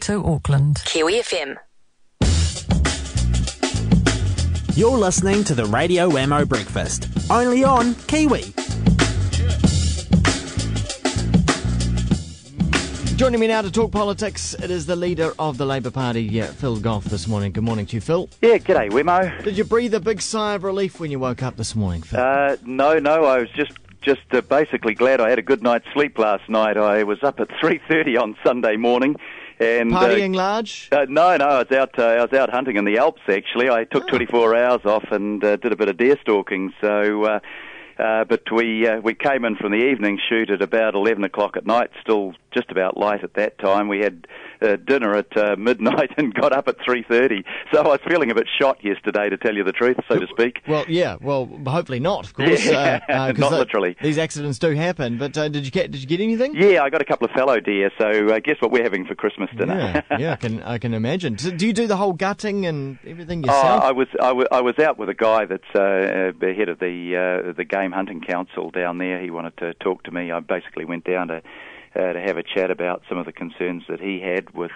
to Auckland. Kiwi FM. You're listening to the Radio Wammo Breakfast, only on Kiwi. Joining me now to talk politics, it is the leader of the Labour Party, Phil Goff, this morning. Good morning to you, Phil. Yeah, g'day, Wammo. Did you breathe a big sigh of relief when you woke up this morning, Phil? No, I was just basically glad I had a good night's sleep last night. I was up at 3:30 on Sunday morning. And, partying large? No, I was out hunting in the Alps, actually. I took 24 hours off and did a bit of deer stalking, so... but we came in from the evening shoot at about 11 o'clock at night, still just about light at that time. We had dinner at midnight and got up at 3:30. So I was feeling a bit shot yesterday, to tell you the truth, so to speak. Well, yeah, hopefully not, of course. Not literally. These accidents do happen, but did you get anything? Yeah, I got a couple of fallow deer, so guess what we're having for Christmas dinner? Yeah, I can imagine. So do you do the whole gutting and everything yourself? I was out with a guy that's the head of the Game Hunting Council down there. He wanted to talk to me. I basically went down to have a chat about some of the concerns that he had with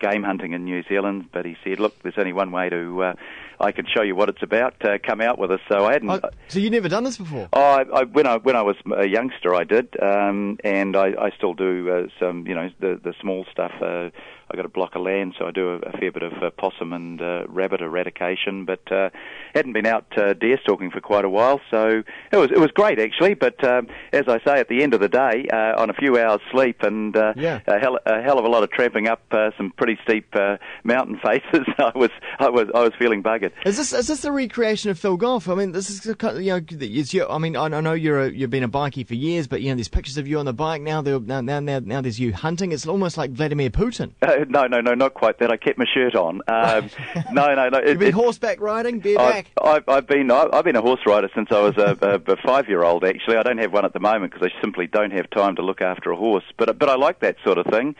game hunting in New Zealand. But he said, look, there's only one way to... I can show you what it's about. Come out with us. So I hadn't... So you've never done this before? When I was a youngster, I did. And I still do some, the small stuff. I got a block of land, so I do a fair bit of possum and rabbit eradication, but hadn't been out deer stalking for quite a while, so it was great actually. But as I say, at the end of the day, on a few hours sleep and a hell of a lot of tramping up some pretty steep mountain faces, I was feeling buggered. Is this the recreation of Phil Goff? I mean, this is it's your, I mean, I know you've been a bikie for years, but there's pictures of you on the bike now. Now there's you hunting. It's almost like Vladimir Putin. No, not quite that. I kept my shirt on. No. You've been horseback riding, bareback? I've been a horse rider since I was a 5-year-old. Actually, I don't have one at the moment because I simply don't have time to look after a horse. But I like that sort of thing.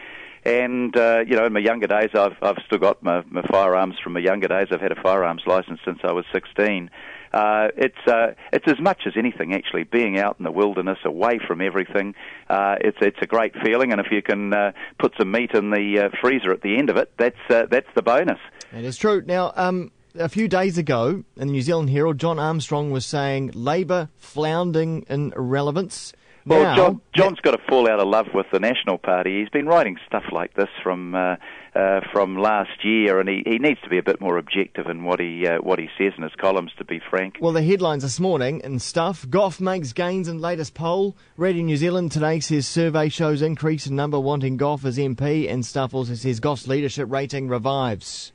And in my younger days, I've still got my firearms from my younger days. I've had a firearms license since I was 16. It's as much as anything, actually, being out in the wilderness, away from everything. It's a great feeling, and if you can put some meat in the freezer at the end of it, that's the bonus. It is true. Now, a few days ago, in the New Zealand Herald, John Armstrong was saying Labour floundering in irrelevance. Well, John's got a fall out of love with the National Party. He's been writing stuff like this from last year, and he needs to be a bit more objective in what he says in his columns, to be frank. Well, the headlines this morning and stuff: Goff makes gains in latest poll. Radio New Zealand today says survey shows increase in number wanting Goff as MP, and stuff also says Goff's leadership rating revives.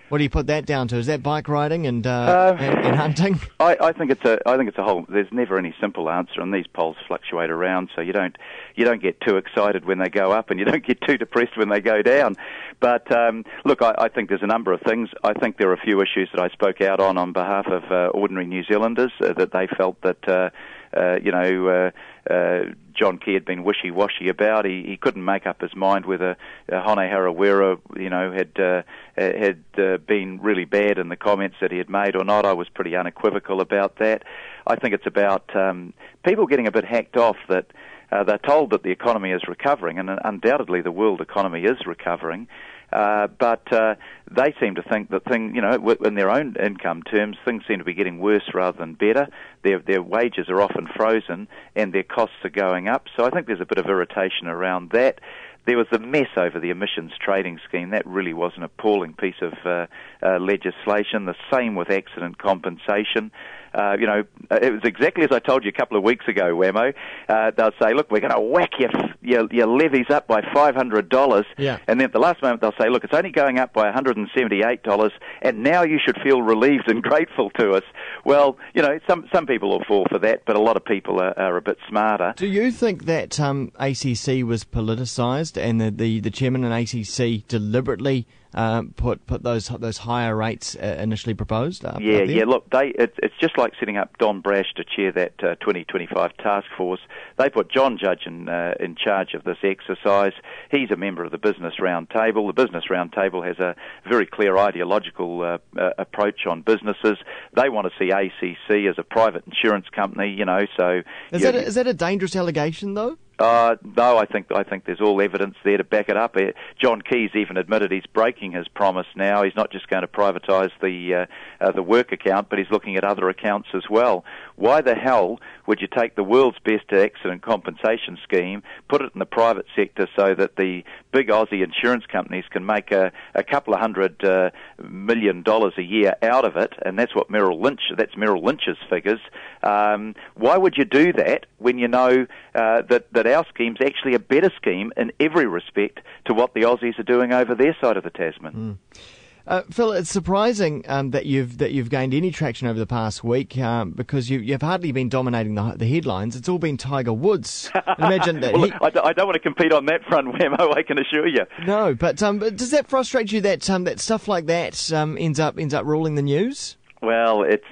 What do you put that down to? Is that bike riding and hunting? I think it's a whole. There's never any simple answer, and these polls fluctuate around, so you don't get too excited when they go up, and you don't get too depressed when they go down. But look, I think there's a number of things. I think there are a few issues that I spoke out on behalf of ordinary New Zealanders that they felt that John Key had been wishy-washy about. He couldn't make up his mind whether Hone Harawira, had been really bad in the comments that he had made or not. I was pretty unequivocal about that. I think it's about people getting a bit hacked off that they're told that the economy is recovering, and undoubtedly the world economy is recovering. But they seem to think that in their own income terms, things seem to be getting worse rather than better. Their wages are often frozen and their costs are going up. So I think there's a bit of irritation around that. There was the mess over the emissions trading scheme. That really was an appalling piece of legislation. The same with accident compensation. It was exactly as I told you a couple of weeks ago, Wammo. They'll say, look, we're going to whack your levies up by $500. Yeah. And then at the last moment they'll say, look, it's only going up by $178, and now you should feel relieved and grateful to us. Well, some people will fall for that, but a lot of people are a bit smarter. Do you think that ACC was politicised and the chairman in ACC deliberately put those higher rates initially proposed? Yeah. Look, it's just like setting up Don Brash to chair that 2025 task force. They put John Judge in charge of this exercise. He's a member of the Business Roundtable. The Business Roundtable has a very clear ideological approach on businesses. They want to see ACC as a private insurance company. So is that a dangerous allegation though? No, I think there's all evidence there to back it up. John Key's even admitted he's breaking his promise now. He's not just going to privatise the work account, but he's looking at other accounts as well. Why the hell would you take the world's best accident compensation scheme, put it in the private sector so that the big Aussie insurance companies can make a couple of $100 million a year out of it, and that's Merrill Lynch's figures. Why would you do that when you know that our scheme's actually a better scheme in every respect to what the Aussies are doing over their side of the Tasman? Phil, it's surprising that you've gained any traction over the past week because you've hardly been dominating the headlines. It's all been Tiger Woods. Imagine that. Well, I don't want to compete on that front, Wammo, I can assure you. No, but does that frustrate you that stuff like that ends up ruling the news? Well, it's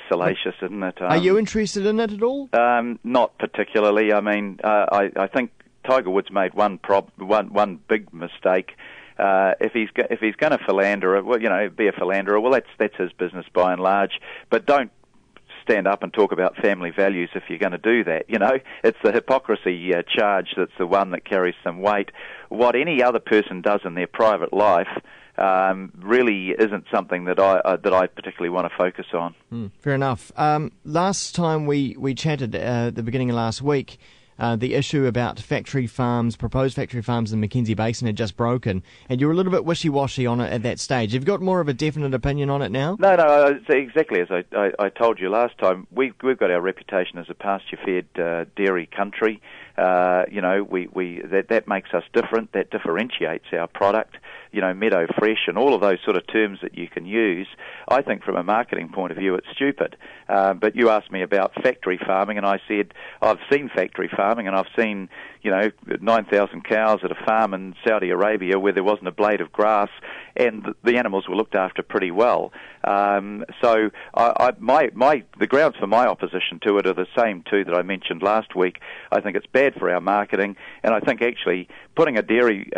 salacious, isn't it? Are you interested in it at all? Not particularly. I mean, I think Tiger Woods made one big mistake. If he's going to philander, be a philanderer. Well, that's his business by and large. But don't stand up and talk about family values if you're going to do that. It's the hypocrisy charge that's the one that carries some weight. What any other person does in their private life really isn't something that I particularly want to focus on. Fair enough. Last time we chatted at the beginning of last week, the issue about proposed factory farms in the Mackenzie Basin had just broken, and you were a little bit wishy-washy on it at that stage. Have you got more of a definite opinion on it now? No, it's exactly as I told you last time. We've got our reputation as a pasture-fed dairy country. That makes us different. That differentiates our product. Meadow fresh and all of those sort of terms that you can use. I think from a marketing point of view, it's stupid. But you asked me about factory farming, and I said I've seen factory farming, and I've seen 9,000 cows at a farm in Saudi Arabia where there wasn't a blade of grass, and the animals were looked after pretty well. So the grounds for my opposition to it are the same two that I mentioned last week. I think it's bad for our marketing, and I think actually putting a big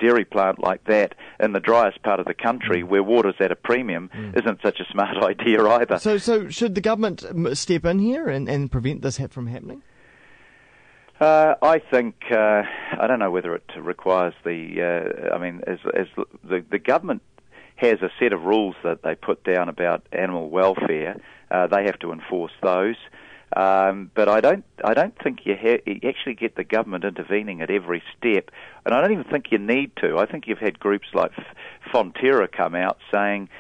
dairy plant like that in the driest part of the country where water's at a premium isn't such a smart idea either. So should the government step in here and prevent this from happening? I think I don't know whether it requires as the government has a set of rules that they put down about animal welfare. They have to enforce those. But I don't think you actually get the government intervening at every step, and I don't even think you need to. I think you've had groups like Fonterra come out saying,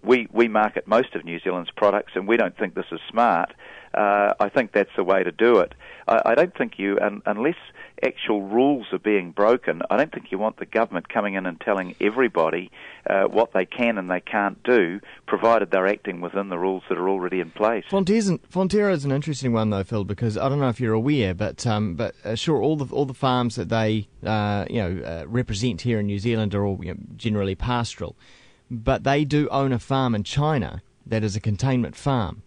we market most of New Zealand's products, and we don't think this is smart. I think that's the way to do it. I don't think unless actual rules are being broken, I don't think you want the government coming in and telling everybody what they can and they can't do, provided they're acting within the rules that are already in place. Fonterra is an interesting one, though, Phil, because I don't know if you're aware, but sure, all the farms that they represent here in New Zealand are all generally pastoral, but they do own a farm in China that is a containment farm.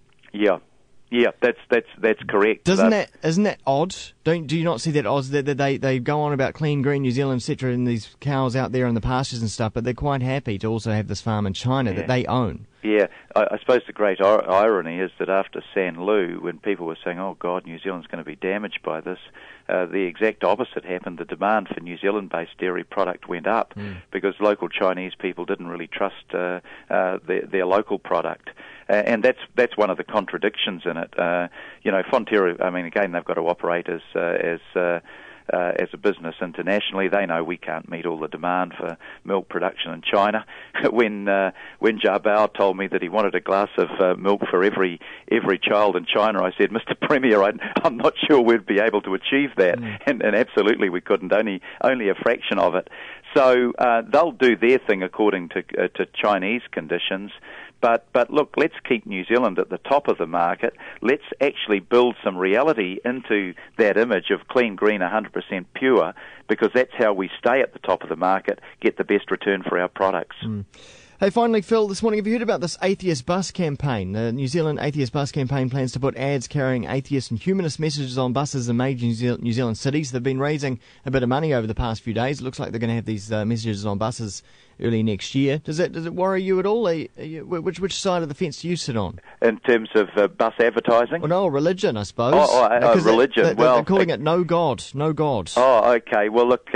Yeah, that's correct. Isn't that odd? Do you not see that odd that they go on about clean, green New Zealand, etc., and these cows out there in the pastures and stuff, but they're quite happy to also have this farm in China that they own? Yeah, I suppose the great irony is that after San Lu, when people were saying, "Oh God, New Zealand's going to be damaged by this," the exact opposite happened. The demand for New Zealand-based dairy product went up because local Chinese people didn't really trust their local product. And that's one of the contradictions in it. Fonterra, I mean, again, they've got to operate as a business internationally. They know we can't meet all the demand for milk production in China. When Jiabao told me that he wanted a glass of milk for every child in China, I said, Mr. Premier, I'm not sure we'd be able to achieve that. And absolutely we couldn't, only a fraction of it. So they'll do their thing according to Chinese conditions. But look, let's keep New Zealand at the top of the market. Let's actually build some reality into that image of clean, green, 100% pure, because that's how we stay at the top of the market, get the best return for our products. Hey, finally, Phil, this morning, have you heard about this atheist bus campaign? The New Zealand Atheist Bus Campaign plans to put ads carrying atheist and humanist messages on buses in major New Zealand cities. They've been raising a bit of money over the past few days. It looks like they're going to have these messages on buses early next year. Does it worry you at all? Which side of the fence do you sit on? In terms of bus advertising? Well, no, religion, I suppose. Religion. They're calling it no God. Oh, okay. Well, look,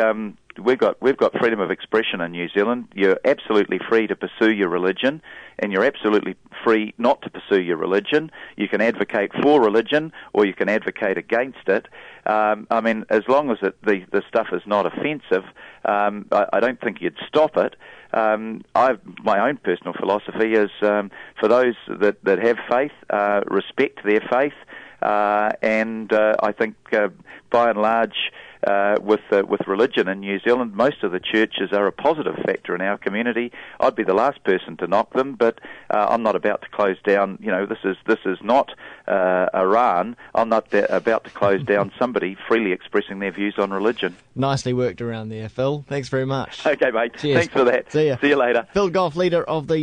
we've got freedom of expression in New Zealand. You're absolutely free to pursue your religion, and you're absolutely free not to pursue your religion. You can advocate for religion, or you can advocate against it. I mean, as long as the stuff is not offensive, I don't think you'd stop it. My own personal philosophy is for those that have faith, respect their faith, and I think by and large, with religion in New Zealand, most of the churches are a positive factor in our community. I'd be the last person to knock them, but I'm not about to close down. This is not Iran. I'm not about to close down somebody freely expressing their views on religion. Nicely worked around there, Phil. Thanks very much. Okay, mate. Cheers. Thanks for that. See ya. See you later. Phil Goff, leader of the